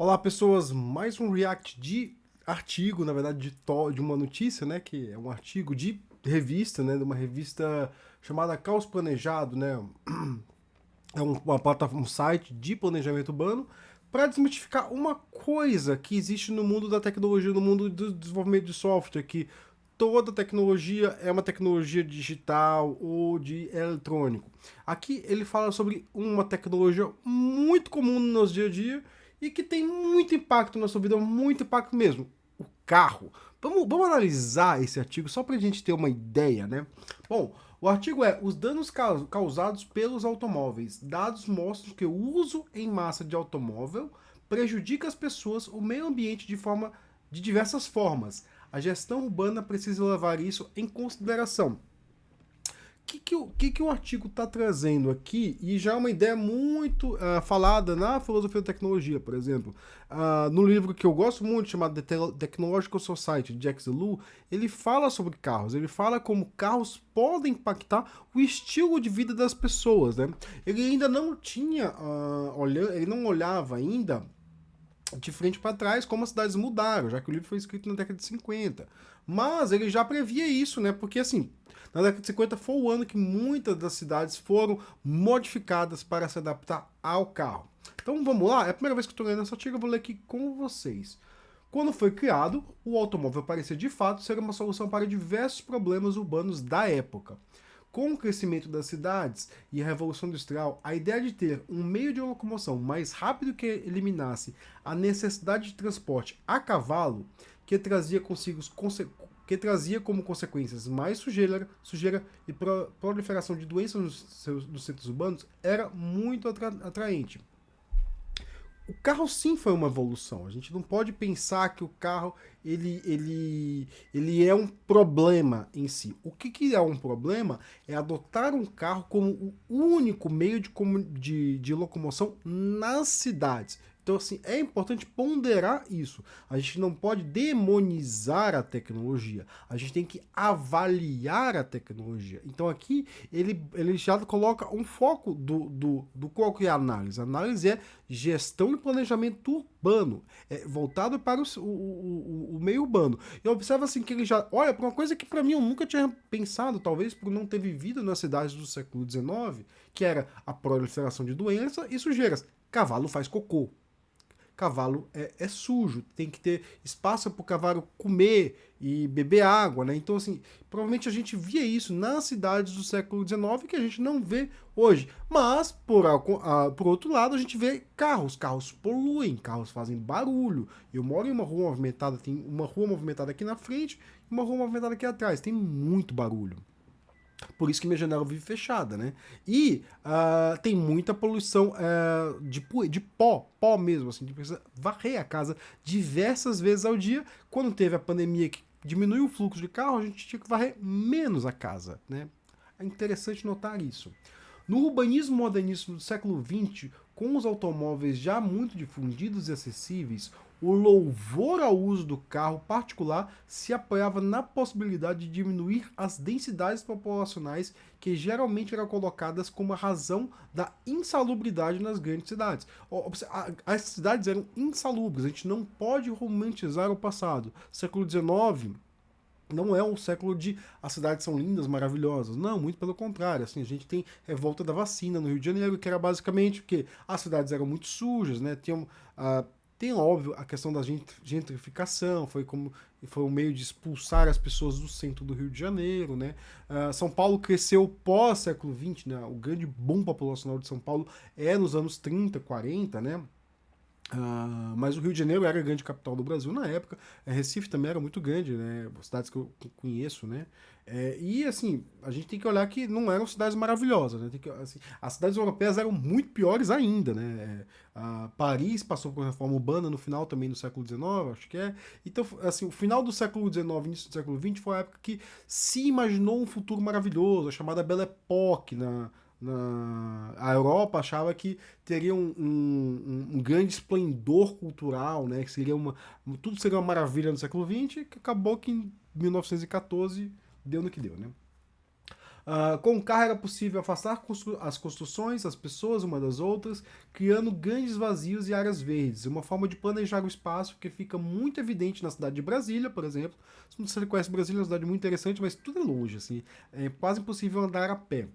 Olá, pessoas, mais um react de artigo, na verdade, de uma notícia, né, que é um artigo de revista, né, de uma revista chamada Caos Planejado, né, é uma plataforma, um site de planejamento urbano para desmistificar uma coisa que existe no mundo da tecnologia, no mundo do desenvolvimento de software, que toda tecnologia é uma tecnologia digital ou de eletrônico. Aqui ele fala sobre uma tecnologia muito comum no nosso dia a dia e que tem muito impacto na sua vida, muito impacto mesmo. O carro. Vamos analisar esse artigo só para a gente ter uma ideia, né? Bom, o artigo é os danos causados pelos automóveis. Dados mostram que o uso em massa de automóvel prejudica as pessoas, o meio ambiente de diversas formas. A gestão urbana precisa levar isso em consideração. O que o artigo está trazendo aqui, e já é uma ideia muito falada na filosofia da tecnologia, por exemplo. No livro que eu gosto muito, chamado The Technological Society, de Jack Zelu, ele fala sobre carros, ele fala como carros podem impactar o estilo de vida das pessoas. Né? Ele ainda não tinha, ele não olhava ainda de frente para trás como as cidades mudaram, já que o livro foi escrito na década de 50. Mas ele já previa isso, né? Porque assim, na década de 50 foi o ano que muitas das cidades foram modificadas para se adaptar ao carro. Então vamos lá, é a primeira vez que eu estou lendo essa artigo, eu vou ler aqui com vocês. Quando foi criado, o automóvel parecia de fato ser uma solução para diversos problemas urbanos da época. Com o crescimento das cidades e a Revolução Industrial, a ideia de ter um meio de locomoção mais rápido que eliminasse a necessidade de transporte a cavalo, que trazia consigo que trazia como consequências mais sujeira e proliferação de doenças nos centros urbanos, era muito atraente. O carro sim foi uma evolução. A gente não pode pensar que o carro ele é um problema em si. O que é um problema é adotar um carro como o único meio de locomoção nas cidades. Então, assim, é importante ponderar isso. A gente não pode demonizar a tecnologia. A gente tem que avaliar a tecnologia. Então, aqui, ele já coloca um foco do qual que é a análise. A análise é gestão e planejamento urbano, voltado para o meio urbano. E observa assim que ele já olha para uma coisa que para mim eu nunca tinha pensado, talvez por não ter vivido nas cidades do século XIX, que era a proliferação de doenças e sujeiras. Cavalo faz cocô. Cavalo é sujo, tem que ter espaço para o cavalo comer e beber água, né? Então, assim, provavelmente a gente via isso nas cidades do século XIX que a gente não vê hoje. Mas, por outro lado, a gente vê carros poluem, carros fazem barulho. Eu moro em uma rua movimentada, tem uma rua movimentada aqui na frente e uma rua movimentada aqui atrás, tem muito barulho. Por isso que minha janela vive fechada, né? E tem muita poluição de pó mesmo, assim, de precisa varrer a casa diversas vezes ao dia. Quando teve a pandemia que diminuiu o fluxo de carro, a gente tinha que varrer menos a casa, né? É interessante notar isso. No urbanismo modernista do século XX, com os automóveis já muito difundidos e acessíveis, o louvor ao uso do carro particular se apoiava na possibilidade de diminuir as densidades populacionais que geralmente eram colocadas como a razão da insalubridade nas grandes cidades. As cidades eram insalubres, a gente não pode romantizar o passado. Século XIX não é um século de as cidades são lindas, maravilhosas. Não, muito pelo contrário. Assim, a gente tem revolta da vacina no Rio de Janeiro, que era basicamente porque as cidades eram muito sujas, né? Tem, óbvio, a questão da gentrificação, foi um meio de expulsar as pessoas do centro do Rio de Janeiro, né? São Paulo cresceu pós-século XX, né? O grande boom populacional de São Paulo é nos anos 30, 40, né? Mas o Rio de Janeiro era a grande capital do Brasil na época. Recife também era muito grande, né? Cidades que eu conheço, né? E assim, a gente tem que olhar que não eram cidades maravilhosas, né? Assim, as cidades europeias eram muito piores ainda, né? Paris passou por reforma urbana no final também do século XIX, acho que é. Então, assim, o final do século XIX, início do século XX foi a época que se imaginou um futuro maravilhoso, a chamada Belle Époque a Europa achava que teria um grande esplendor cultural, né? Que seria tudo seria uma maravilha no século XX, que acabou que em 1914 deu no que deu, né? Com o carro era possível afastar as construções, as pessoas uma das outras, criando grandes vazios e áreas verdes. Uma forma de planejar o espaço que fica muito evidente na cidade de Brasília, por exemplo. Se você conhece Brasília, é uma cidade muito interessante, mas tudo é longe, assim. É quase impossível andar a pé.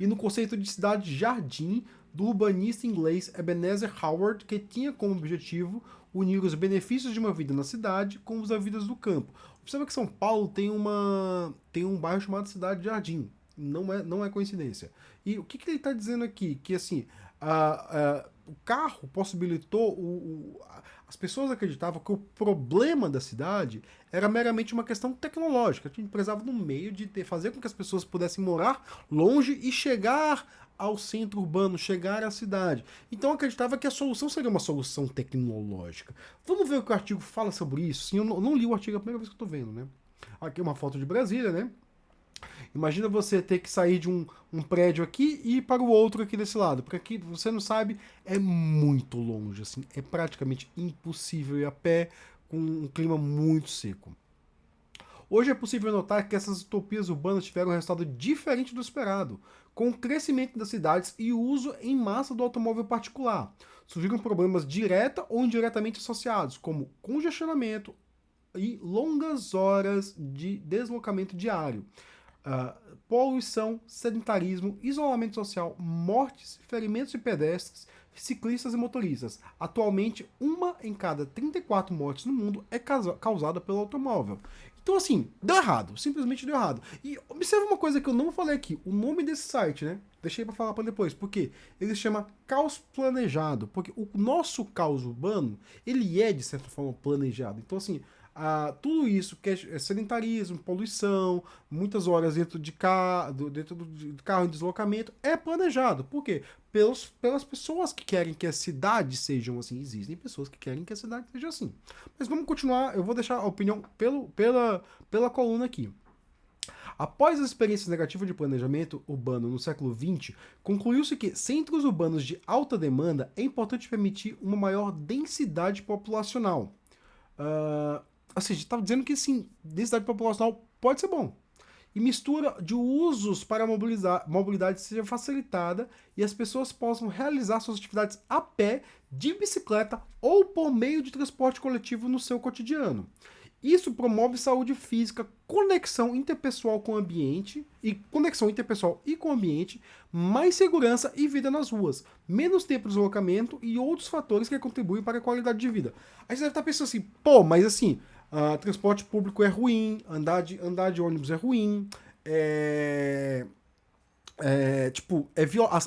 E no conceito de cidade-jardim do urbanista inglês Ebenezer Howard, que tinha como objetivo unir os benefícios de uma vida na cidade com os da vida do campo. Observa que São Paulo tem um bairro chamado Cidade Jardim. Não é coincidência. E o que ele está dizendo aqui? Que assim, o carro possibilitou as pessoas acreditavam que o problema da cidade era meramente uma questão tecnológica. A gente precisava de um meio de fazer com que as pessoas pudessem morar longe e chegar ao centro urbano, chegar à cidade. Então eu acreditava que a solução seria uma solução tecnológica. Vamos ver o que o artigo fala sobre isso? Sim, eu não li o artigo, é a primeira vez que eu estou vendo, né? Aqui é uma foto de Brasília, né? Imagina você ter que sair de um prédio aqui e ir para o outro aqui desse lado. Porque aqui, você não sabe, é muito longe, assim. É praticamente impossível ir a pé com um clima muito seco. Hoje é possível notar que essas utopias urbanas tiveram um resultado diferente do esperado, com o crescimento das cidades e o uso em massa do automóvel particular. Surgiram problemas direta ou indiretamente associados, como congestionamento e longas horas de deslocamento diário. Poluição, sedentarismo, isolamento social, mortes, ferimentos de pedestres, ciclistas e motoristas. Atualmente, uma em cada 34 mortes no mundo é causada pelo automóvel. Então, assim, deu errado. Simplesmente deu errado. E observa uma coisa que eu não falei aqui. O nome desse site, né? Deixei pra falar pra depois. Porque ele se chama Caos Planejado. Porque o nosso caos urbano, ele é, de certa forma, planejado. Então, assim, tudo isso, que é sedentarismo, poluição, muitas horas dentro de carro em deslocamento, é planejado. Por quê? Pelas pessoas que querem que as cidades sejam assim. Existem pessoas que querem que a cidade seja assim. Mas vamos continuar, eu vou deixar a opinião pela coluna aqui. Após as experiências negativas de planejamento urbano no século XX, concluiu-se que centros urbanos de alta demanda é importante permitir uma maior densidade populacional. Ou seja, estava dizendo que sim, densidade populacional pode ser bom. E mistura de usos para a mobilidade seja facilitada e as pessoas possam realizar suas atividades a pé, de bicicleta ou por meio de transporte coletivo no seu cotidiano. Isso promove saúde física, conexão interpessoal com o ambiente mais segurança e vida nas ruas, menos tempo de deslocamento e outros fatores que contribuem para a qualidade de vida. Aí você deve estar pensando assim, pô, mas assim, transporte público é ruim, andar de ônibus é ruim,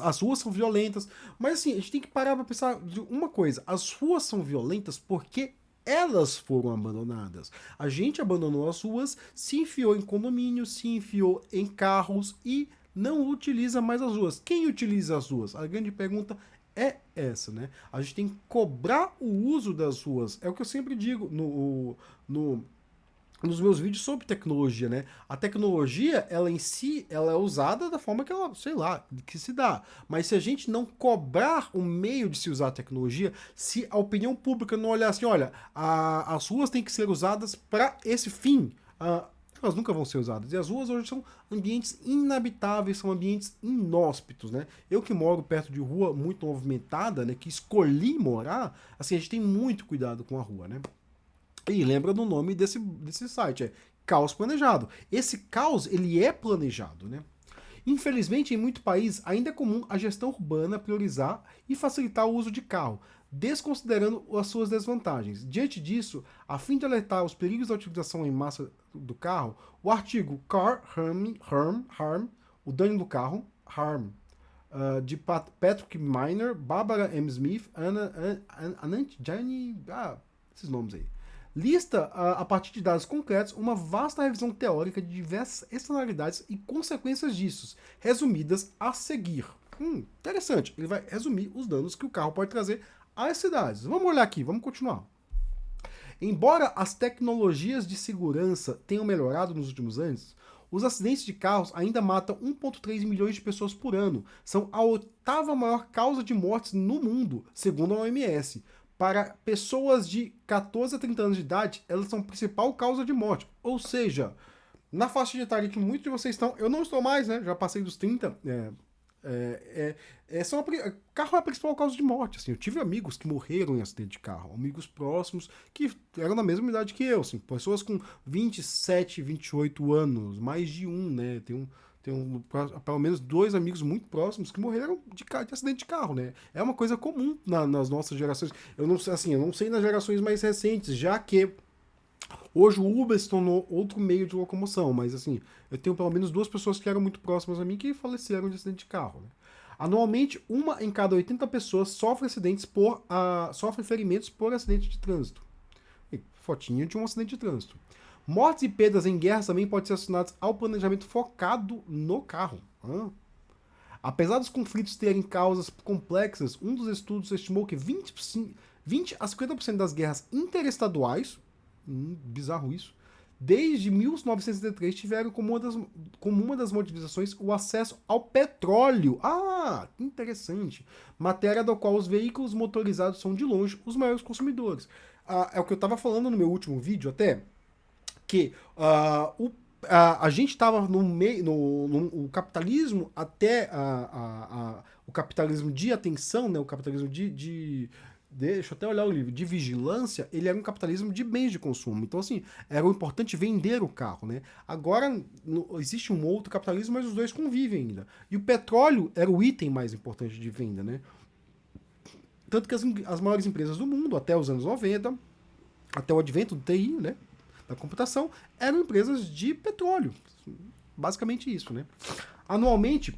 as ruas são violentas, mas assim, a gente tem que parar pra pensar de uma coisa, as ruas são violentas porque elas foram abandonadas. A gente abandonou as ruas, se enfiou em condomínios, se enfiou em carros e não utiliza mais as ruas. Quem utiliza as ruas? A grande pergunta é essa, né? A gente tem que cobrar o uso das ruas. É o que eu sempre digo nos meus vídeos sobre tecnologia, né? A tecnologia, ela em si, ela é usada da forma que ela, sei lá, que se dá. Mas se a gente não cobrar o meio de se usar a tecnologia, se a opinião pública não olhar assim, olha, as ruas têm que ser usadas para esse fim, elas nunca vão ser usadas. E as ruas hoje são ambientes inabitáveis, são ambientes inóspitos, né? Eu que moro perto de rua muito movimentada, né, que escolhi morar, assim, a gente tem muito cuidado com a rua, né? E lembra do nome desse site, é Caos Planejado. Esse caos, ele é planejado, né? Infelizmente, em muito país, ainda é comum a gestão urbana priorizar e facilitar o uso de carro, desconsiderando as suas desvantagens. Diante disso, a fim de alertar os perigos da utilização em massa do carro, o artigo Car Harm, o dano do carro, Harm, de Patrick Miner, Barbara M. Smith, Anant Jani, esses nomes aí. Lista, a partir de dados concretos, uma vasta revisão teórica de diversas externalidades e consequências disso, resumidas a seguir. Interessante, ele vai resumir os danos que o carro pode trazer às cidades. Vamos olhar aqui, vamos continuar. Embora as tecnologias de segurança tenham melhorado nos últimos anos, os acidentes de carros ainda matam 1,3 milhões de pessoas por ano. São a 8ª maior causa de mortes no mundo, segundo a OMS. Para pessoas de 14 a 30 anos de idade, elas são a principal causa de morte. Ou seja, Na faixa de etária que muitos de vocês estão, eu não estou mais, né? Já passei dos 30. Carro é a principal causa de morte. Assim, eu tive amigos que morreram em acidente de carro, amigos próximos que eram da mesma idade que eu, assim, pessoas com 27, 28 anos, mais de um, né? Tem pelo menos dois amigos muito próximos que morreram de acidente de carro, né? É uma coisa comum nas nossas gerações. Eu não sei, assim, eu não sei nas gerações mais recentes, já que hoje o Uber se tornou outro meio de locomoção, mas assim, eu tenho pelo menos duas pessoas que eram muito próximas a mim que faleceram de acidente de carro. Né? Anualmente, uma em cada 80 pessoas sofre ferimentos por acidente de trânsito. E, fotinha de um acidente de trânsito. Mortes e perdas em guerras também podem ser associadas ao planejamento focado no carro. Apesar dos conflitos terem causas complexas, um dos estudos estimou que 20 a 50% das guerras interestaduais, bizarro isso, desde 1973 tiveram como uma das motivações o acesso ao petróleo. Ah, que interessante. Matéria da qual os veículos motorizados são de longe os maiores consumidores. É o que eu estava falando no meu último vídeo até, que a gente estava no meio, no capitalismo até o capitalismo de atenção, né, o capitalismo deixa eu até olhar o livro, de vigilância, ele era um capitalismo de bens de consumo. Então, assim, era importante vender o carro, né? Agora, existe um outro capitalismo, mas os dois convivem ainda. E o petróleo era o item mais importante de venda, né? Tanto que as maiores empresas do mundo, até os anos 90, até o advento do TI, né? Da computação, eram empresas de petróleo. Basicamente isso, né? Anualmente,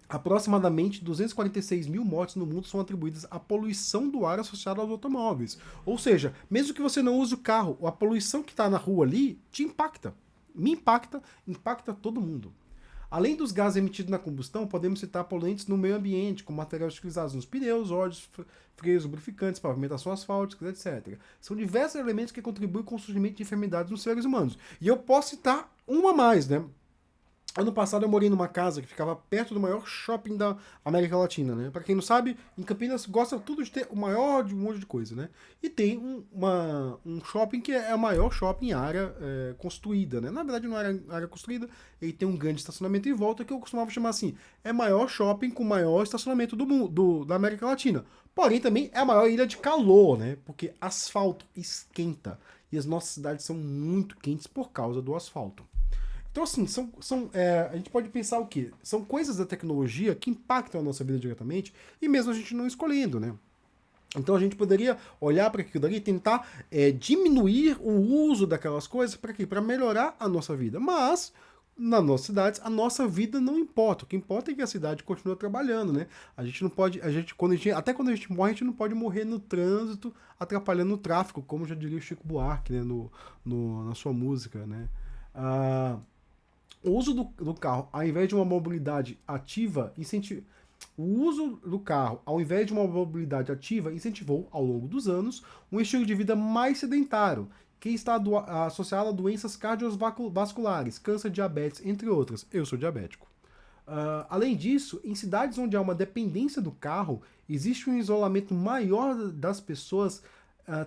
aproximadamente 246 mil mortes no mundo são atribuídas à poluição do ar associada aos automóveis. Ou seja, mesmo que você não use o carro, a poluição que está na rua ali te impacta. Me impacta, impacta todo mundo. Além dos gases emitidos na combustão, podemos citar poluentes no meio ambiente, como materiais utilizados nos pneus, óleos, freios, lubrificantes, pavimentação asfáltica, etc. São diversos elementos que contribuem com o surgimento de enfermidades nos seres humanos. E eu posso citar uma mais, né? Ano passado eu morei numa casa que ficava perto do maior shopping da América Latina, né? Pra quem não sabe, em Campinas gosta tudo de ter o maior de um monte de coisa, né? E tem um shopping que é o maior shopping em área construída, né? Na verdade não era área construída, ele tem um grande estacionamento em volta que eu costumava chamar assim, é maior shopping com maior estacionamento da América Latina. Porém também é a maior ilha de calor, né? Porque asfalto esquenta e as nossas cidades são muito quentes por causa do asfalto. Então, assim, a gente pode pensar o quê? São coisas da tecnologia que impactam a nossa vida diretamente e mesmo a gente não escolhendo, né? Então a gente poderia olhar para aquilo dali e tentar diminuir o uso daquelas coisas para quê? Para melhorar a nossa vida. Mas, nas nossas cidades, a nossa vida não importa. O que importa é que a cidade continue trabalhando, né? A gente não pode. Até quando a gente morre, a gente não pode morrer no trânsito, atrapalhando o tráfico, como já diria o Chico Buarque, né? Na sua música, né? O uso do carro, ao invés de uma mobilidade ativa, o uso do carro, ao invés de uma mobilidade ativa, incentivou, ao longo dos anos, um estilo de vida mais sedentário, que está associado a doenças cardiovasculares, câncer, diabetes, entre outras. Eu sou diabético. Além disso, em cidades onde há uma dependência do carro, existe um isolamento maior das pessoas,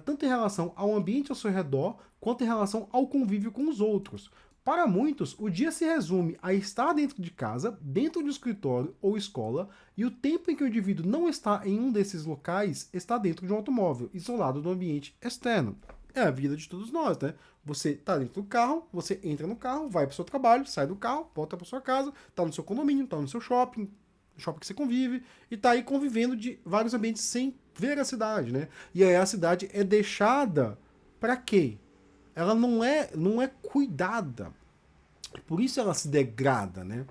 tanto em relação ao ambiente ao seu redor, quanto em relação ao convívio com os outros. Para muitos, o dia se resume a estar dentro de casa, dentro de escritório ou escola, e o tempo em que o indivíduo não está em um desses locais está dentro de um automóvel, isolado do ambiente externo. É a vida de todos nós, né? Você está dentro do carro, você entra no carro, vai para o seu trabalho, sai do carro, volta para sua casa, está no seu condomínio, está no seu shopping que você convive, e está aí convivendo de vários ambientes sem ver a cidade, né? E aí a cidade é deixada para quê? Ela não é cuidada. Por isso ela se degrada, né?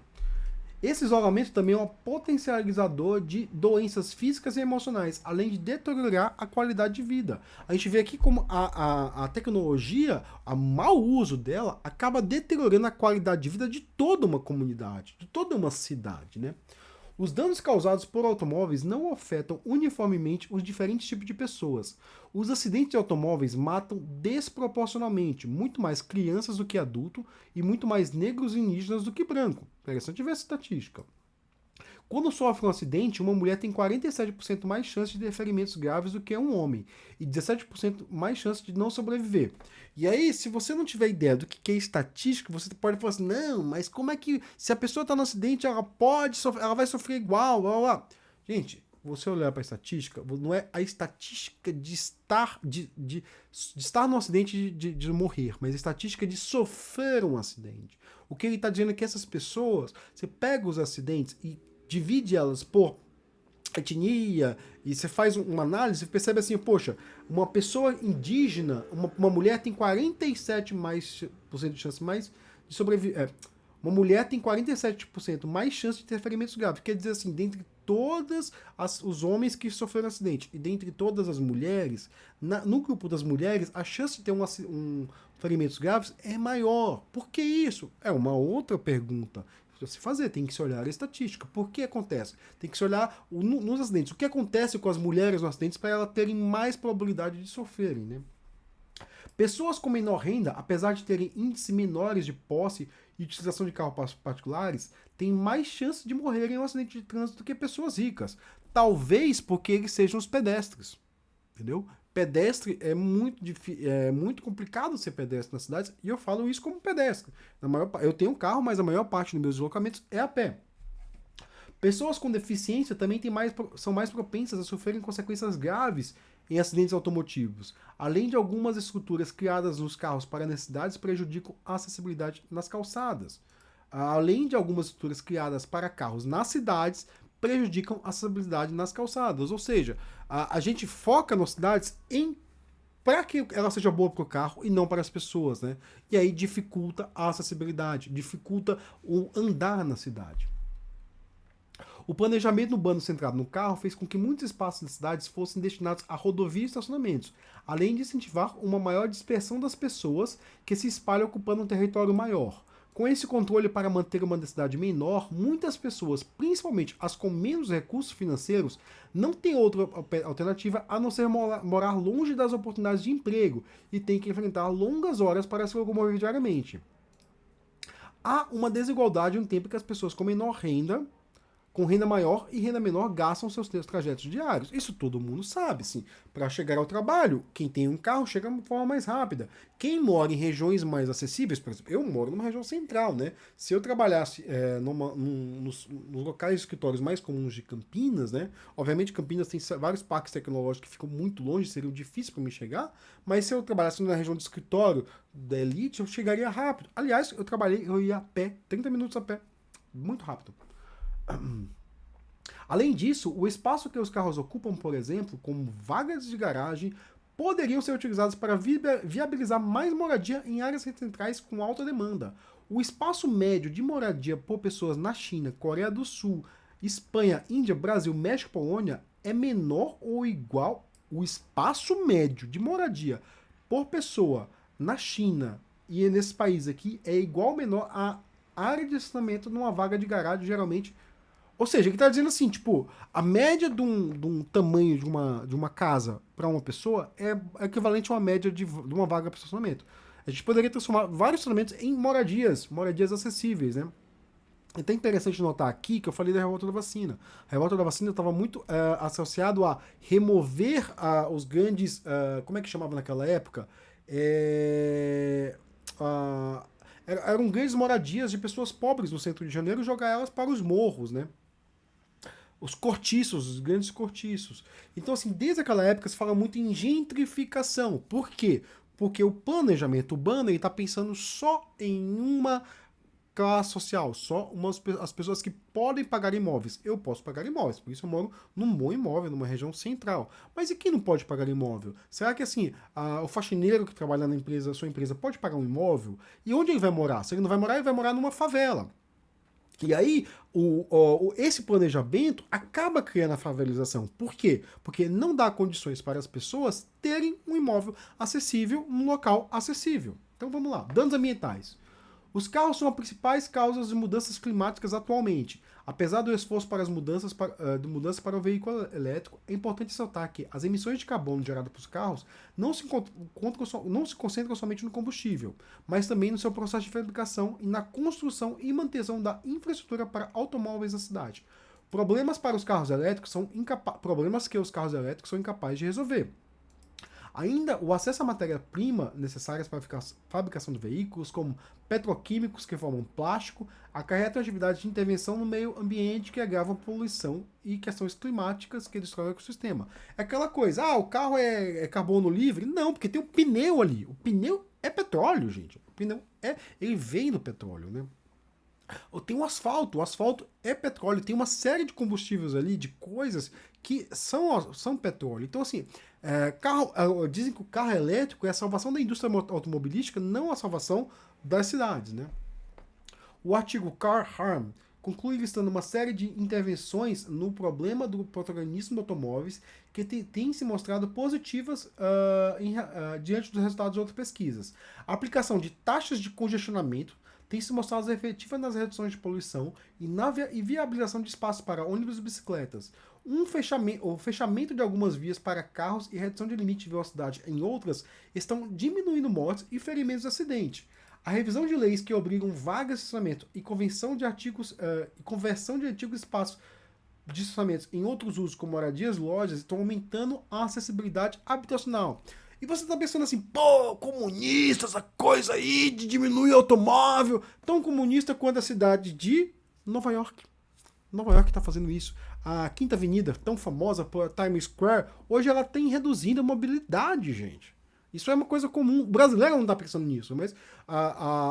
Esse isolamento também é um potencializador de doenças físicas e emocionais, além de deteriorar a qualidade de vida. A gente vê aqui como a tecnologia, o mau uso dela, acaba deteriorando a qualidade de vida de toda uma comunidade, de toda uma cidade, né? Os danos causados por automóveis não afetam uniformemente os diferentes tipos de pessoas. Os acidentes de automóveis matam desproporcionalmente muito mais crianças do que adultos e muito mais negros e indígenas do que brancos. Interessante ver essa estatística. Quando sofre um acidente, uma mulher tem 47% mais chance de ter ferimentos graves do que um homem e 17% mais chance de não sobreviver. E aí, se você não tiver ideia do que é estatística, você pode falar assim, não, mas como é que se a pessoa está no acidente, ela pode sofrer, ela vai sofrer igual, blá, blá, blá. Gente, você olhar para a estatística, não é a estatística de estar, de estar no acidente de morrer, mas a estatística de sofrer um acidente. O que ele está dizendo é que essas pessoas, você pega os acidentes e divide elas por etnia, e você faz uma análise, você percebe assim, poxa, uma pessoa indígena, uma mulher tem 47% mais de chance mais de sobreviver. Uma mulher tem 47% mais chance de ter ferimentos graves. Quer dizer assim, dentre todos os homens que sofreram acidente e dentre todas as mulheres, no grupo das mulheres, a chance de ter ferimentos graves é maior. Por que isso? É uma outra pergunta se fazer, tem que se olhar a estatística. Por que acontece? Tem que se olhar nos acidentes. O que acontece com as mulheres nos acidentes para elas terem mais probabilidade de sofrerem, né? Pessoas com menor renda, apesar de terem índices menores de posse e utilização de carros particulares, têm mais chance de morrerem em um acidente de trânsito do que pessoas ricas. Talvez porque eles sejam os pedestres. Entendeu? Pedestre é muito complicado ser pedestre nas cidades, e eu falo isso como pedestre. Eu tenho um carro, mas a maior parte dos meus deslocamentos é a pé. Pessoas com deficiência também são mais propensas a sofrerem consequências graves em acidentes automotivos. Além de algumas estruturas criadas nos carros para necessidades prejudicam a acessibilidade nas calçadas. Além de algumas estruturas criadas para carros nas cidades, prejudicam a acessibilidade nas calçadas. Ou seja, a gente foca nas cidades para que ela seja boa para o carro e não para as pessoas, né? E aí dificulta a acessibilidade, dificulta o andar na cidade. O planejamento urbano centrado no carro fez com que muitos espaços das cidades fossem destinados a rodovias e estacionamentos, além de incentivar uma maior dispersão das pessoas que se espalham ocupando um território maior. Com esse controle para manter uma densidade menor, muitas pessoas, principalmente as com menos recursos financeiros, não têm outra alternativa a não ser morar longe das oportunidades de emprego e têm que enfrentar longas horas para se locomover diariamente. Há uma desigualdade no tempo que as pessoas com menor renda, com renda maior e renda menor, gastam seus trajetos diários. Isso todo mundo sabe, sim. Para chegar ao trabalho, quem tem um carro chega de forma mais rápida. Quem mora em regiões mais acessíveis, por exemplo, eu moro numa região central, né? Se eu trabalhasse nos locais escritórios mais comuns de Campinas, né? Obviamente Campinas tem vários parques tecnológicos que ficam muito longe, seria difícil para mim chegar, mas se eu trabalhasse na região de escritório da elite, eu chegaria rápido. Aliás, eu ia a pé, 30 minutos a pé, muito rápido. Além disso, o espaço que os carros ocupam, por exemplo, como vagas de garagem, poderiam ser utilizados para viabilizar mais moradia em áreas centrais com alta demanda. O espaço médio de moradia por pessoas na China, Coreia do Sul, Espanha, Índia, Brasil, México e Polônia é menor ou igual. O espaço médio de moradia por pessoa na China e nesses países aqui é igual ou menor à área de estacionamento numa vaga de garagem, geralmente. Ou seja, ele está dizendo assim, tipo, a média de um tamanho de uma casa para uma pessoa é equivalente a uma média de uma vaga para estacionamento. A gente poderia transformar vários estacionamentos em moradias acessíveis, né? É até interessante notar aqui que eu falei da revolta da vacina. A revolta da vacina estava muito associado a remover os grandes... como é que chamava naquela época? Eram grandes moradias de pessoas pobres no centro de Janeiro e jogar elas para os morros, né? Os cortiços, os grandes cortiços. Então, assim, desde aquela época se fala muito em gentrificação. Por quê? Porque o planejamento urbano está pensando só em uma classe social, só as pessoas que podem pagar imóveis. Eu posso pagar imóveis, por isso eu moro num bom imóvel, numa região central. Mas e quem não pode pagar imóvel? Será que assim, o faxineiro que trabalha na empresa, sua empresa, pode pagar um imóvel? E onde ele vai morar? Se ele não vai morar, ele vai morar numa favela. E aí, esse planejamento acaba criando a favelização. Por quê? Porque não dá condições para as pessoas terem um imóvel acessível num local acessível. Então vamos lá, danos ambientais. Os carros são as principais causas de mudanças climáticas atualmente. Apesar do esforço para as mudanças para o veículo elétrico, é importante ressaltar que as emissões de carbono geradas pelos carros não se concentram somente no combustível, mas também no seu processo de fabricação e na construção e manutenção da infraestrutura para automóveis na cidade. Problemas para os carros elétricos são problemas que os carros elétricos são incapazes de resolver. Ainda, o acesso à matéria-prima necessárias para a fabricação de veículos, como petroquímicos que formam plástico, acarretam atividades de intervenção no meio ambiente que agravam a poluição e questões climáticas que destroem o ecossistema. É aquela coisa, o carro é carbono livre? Não, porque tem um pneu ali. O pneu é petróleo, gente. O pneu ele vem do petróleo, né? Tem o asfalto é petróleo, tem uma série de combustíveis ali, de coisas que são petróleo. Então, assim, dizem que o carro elétrico é a salvação da indústria automobilística, não a salvação das cidades, né? O artigo Car Harm conclui listando uma série de intervenções no problema do protagonismo de automóveis que têm se mostrado positivas diante dos resultados de outras pesquisas. A aplicação de taxas de congestionamento tem se mostrado efetiva nas reduções de poluição e viabilização de espaços para ônibus e bicicletas. O fechamento de algumas vias para carros e redução de limite de velocidade em outras estão diminuindo mortes e ferimentos de acidente. A revisão de leis que obrigam vagas de estacionamento e conversão de antigos espaços de estacionamentos em outros usos, como moradias, lojas, estão aumentando a acessibilidade habitacional. E você tá pensando assim, comunista, essa coisa aí de diminuir o automóvel, tão comunista quanto a cidade de Nova York. Nova York tá fazendo isso. A Quinta Avenida, tão famosa por Times Square, hoje ela tem reduzindo a mobilidade, gente. Isso é uma coisa comum. O brasileiro não tá pensando nisso, mas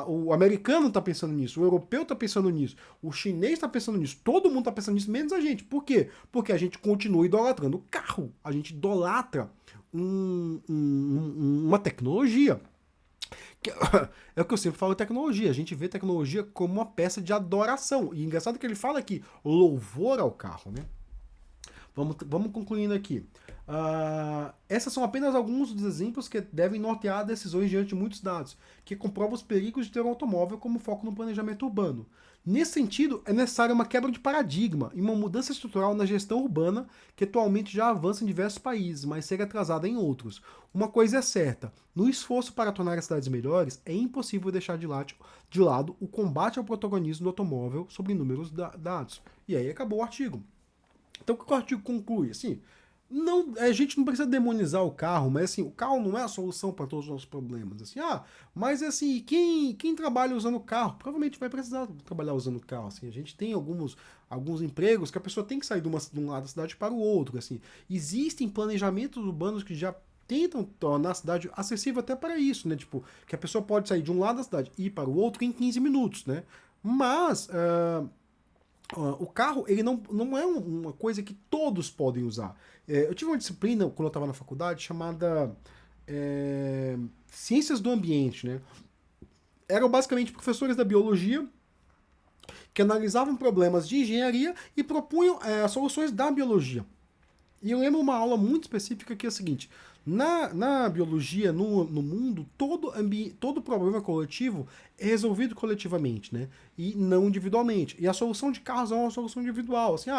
o americano tá pensando nisso, o europeu tá pensando nisso, o chinês tá pensando nisso, todo mundo tá pensando nisso, menos a gente. Por quê? Porque a gente continua idolatrando o carro. A gente idolatra uma tecnologia. É o que eu sempre falo, tecnologia. A gente vê tecnologia como uma peça de adoração. E engraçado que ele fala aqui, louvor ao carro, né? Vamos concluindo aqui. Essas são apenas alguns dos exemplos que devem nortear decisões diante de muitos dados, que comprovam os perigos de ter um automóvel como foco no planejamento urbano. Nesse sentido, é necessária uma quebra de paradigma e uma mudança estrutural na gestão urbana, que atualmente já avança em diversos países, mas segue atrasada em outros. Uma coisa é certa, no esforço para tornar as cidades melhores, é impossível deixar de lado o combate ao protagonismo do automóvel sobre inúmeros dados. E aí acabou o artigo. Então o que o artigo conclui? Assim, a gente não precisa demonizar o carro, mas assim, o carro não é a solução para todos os nossos problemas. Assim, mas assim, quem trabalha usando o carro, provavelmente vai precisar trabalhar usando o carro. Assim, a gente tem alguns empregos que a pessoa tem que sair de um lado da cidade para o outro. Assim, existem planejamentos urbanos que já tentam tornar a cidade acessível até para isso, né? Tipo, que a pessoa pode sair de um lado da cidade e ir para o outro em 15 minutos, né? Mas o carro, ele não é uma coisa que todos podem usar. Eu tive uma disciplina, quando eu estava na faculdade, chamada Ciências do Ambiente, né? Eram basicamente professores da biologia que analisavam problemas de engenharia e propunham soluções da biologia. E eu lembro uma aula muito específica que é a seguinte: na biologia, no mundo, todo problema coletivo é resolvido coletivamente, né? E não individualmente. E a solução de carros é uma solução individual. Assim,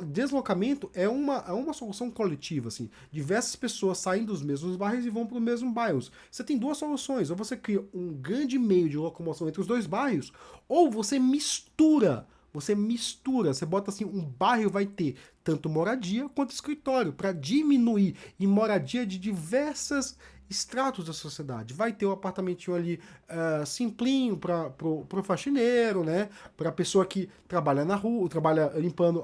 deslocamento é uma solução coletiva, assim. Diversas pessoas saem dos mesmos bairros e vão para os mesmos bairros. Você tem duas soluções: ou você cria um grande meio de locomoção entre os dois bairros, ou você mistura. Você bota assim, um bairro vai ter tanto moradia quanto escritório, para diminuir em moradia de diversos estratos da sociedade. Vai ter um apartamentinho ali simplinho para pro faxineiro, né? Para a pessoa que trabalha na rua, trabalha limpando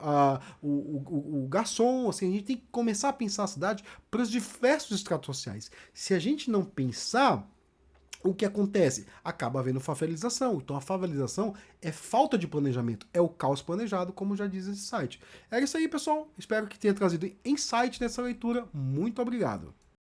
o garçom. Assim, a gente tem que começar a pensar a cidade para os diversos estratos sociais. Se a gente não pensar, o que acontece? Acaba havendo favelização. Então a favelização é falta de planejamento, é o caos planejado, como já diz esse site. É isso aí, pessoal. Espero que tenha trazido insight nessa leitura. Muito obrigado.